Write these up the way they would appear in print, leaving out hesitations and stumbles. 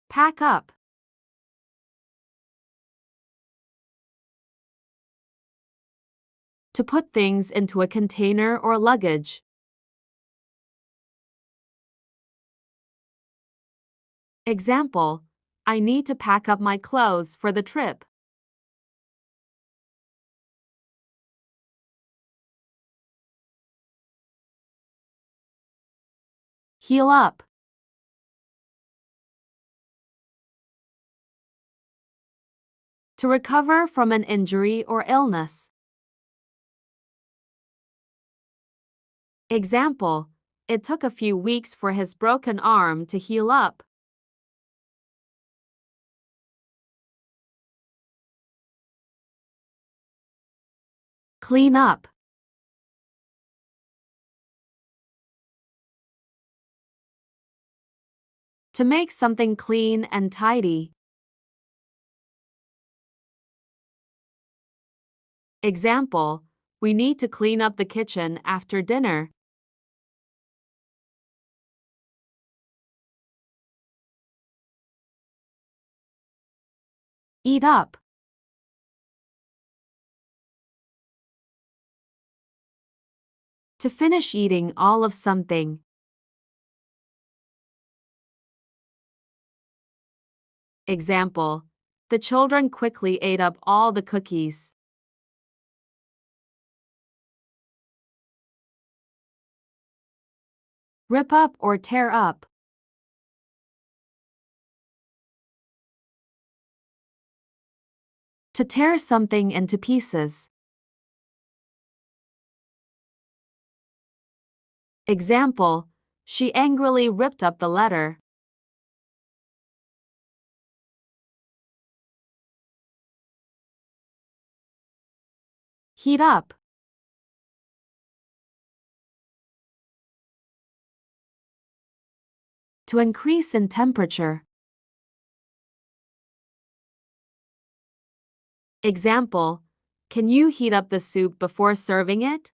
Pack up. To put things into a container or luggage. Example, I need to pack up my clothes for the trip. Heal up. To recover from an injury or illness. Example, it took a few weeks for his broken arm to heal up. Clean up. To make something clean and tidy. Example, we need to clean up the kitchen after dinner. Eat up. To finish eating all of something. Example, the children quickly ate up all the cookies. Rip up or tear up. To tear something into pieces. Example, she angrily ripped up the letter. Heat up. To increase in temperature. Example, can you heat up the soup before serving it?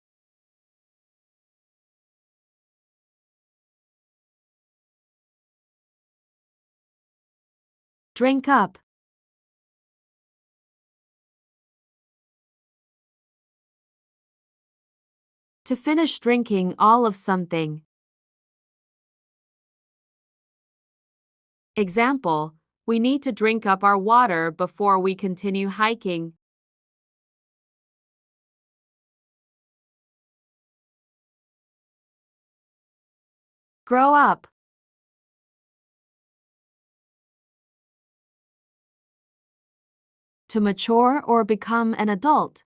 Drink up. To finish drinking all of something. Example, we need to drink up our water before we continue hiking. Grow up. To mature or become an adult.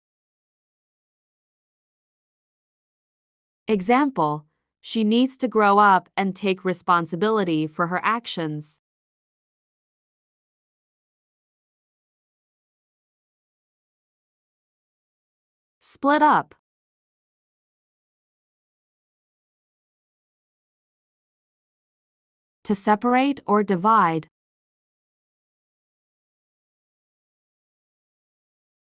Example, she needs to grow up and take responsibility for her actions. Split up. To separate or divide.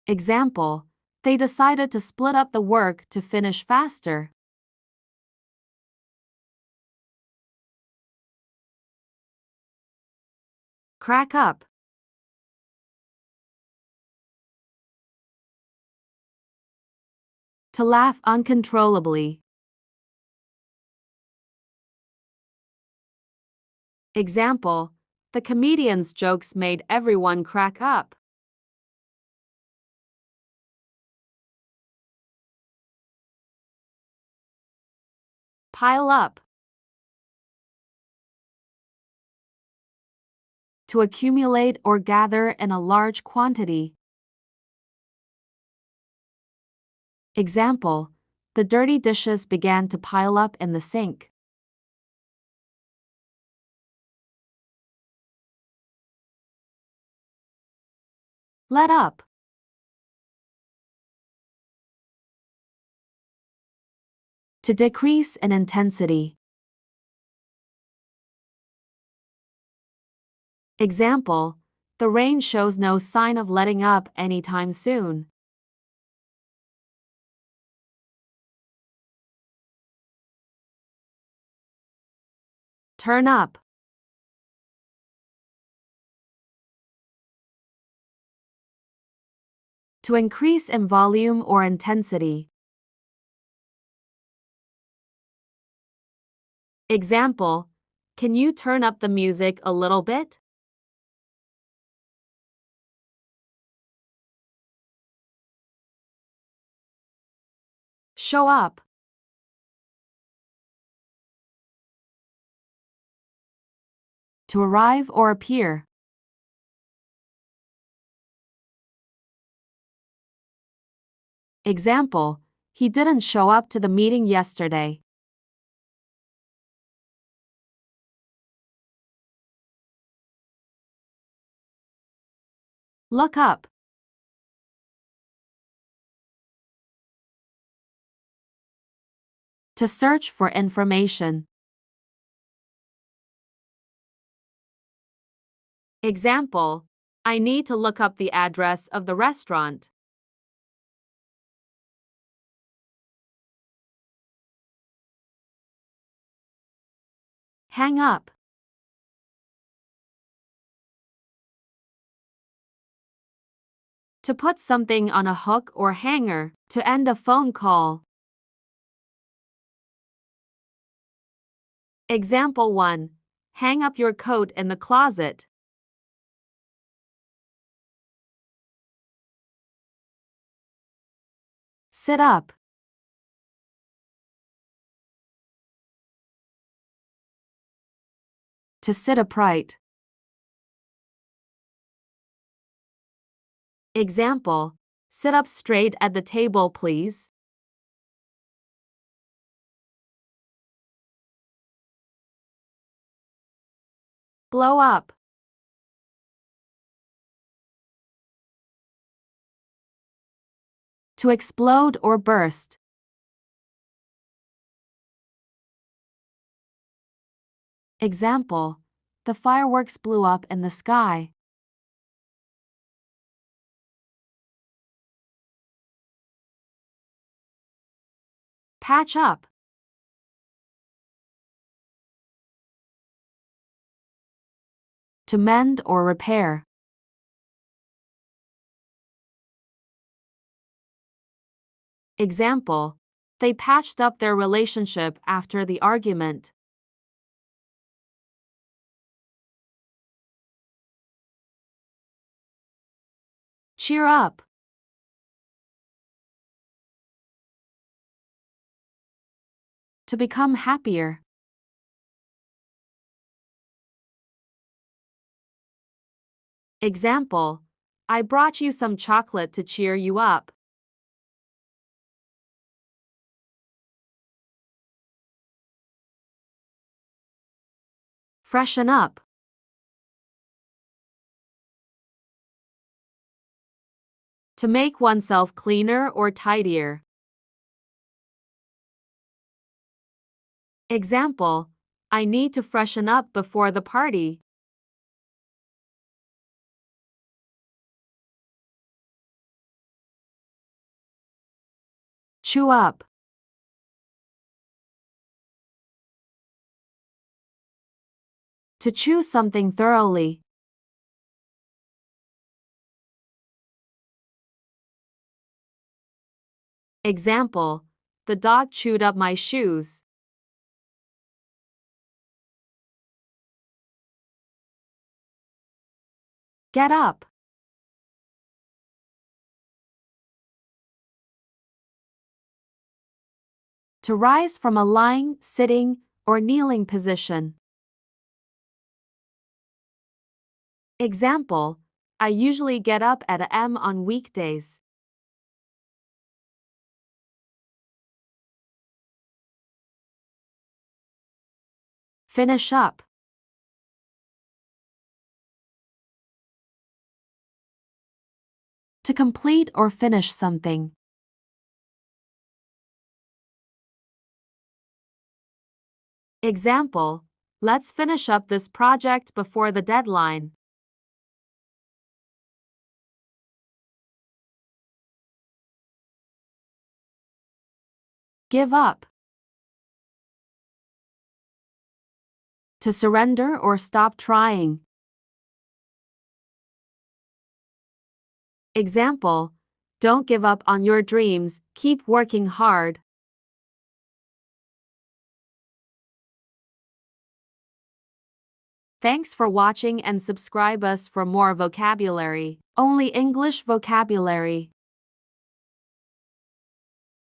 Example, they decided to split up the work to finish faster. Crack up. To laugh uncontrollably. Example, the comedian's jokes made everyone crack up. Pile up. To accumulate or gather in a large quantity. Example, the dirty dishes began to pile up in the sink. Let up. To decrease in intensity. Example, the rain shows no sign of letting up anytime soon. Turn up. To increase in volume or intensity. Example, can you turn up the music a little bit? Show up. To arrive or appear. Example, he didn't show up to the meeting yesterday. Look up. To search for information. Example, I need to look up the address of the restaurant. Hang up. To put something on a hook or hanger. To end a phone call. Example 1. Hang up your coat in the closet. Sit up. To sit upright. Example, sit up straight at the table, please. Blow up. To explode or burst. Example, the fireworks blew up in the sky. Patch up. To mend or repair. Example, they patched up their relationship after the argument. Cheer up. To become happier. Example, I brought you some chocolate to cheer you up. Freshen up. To make oneself cleaner or tidier. Example, I need to freshen up before the party. Chew up. To chew something thoroughly. Example, the dog chewed up my shoes. Get up. To rise from a lying, sitting, or kneeling position. Example, I usually get up at a.m. on weekdays. Finish up. To complete or finish something. Example, let's finish up this project before the deadline. Give up. To surrender or stop trying. Example, Don't give up on your dreams, keep working hard. Thanks for watching and subscribe us for more vocabulary. Only English vocabulary.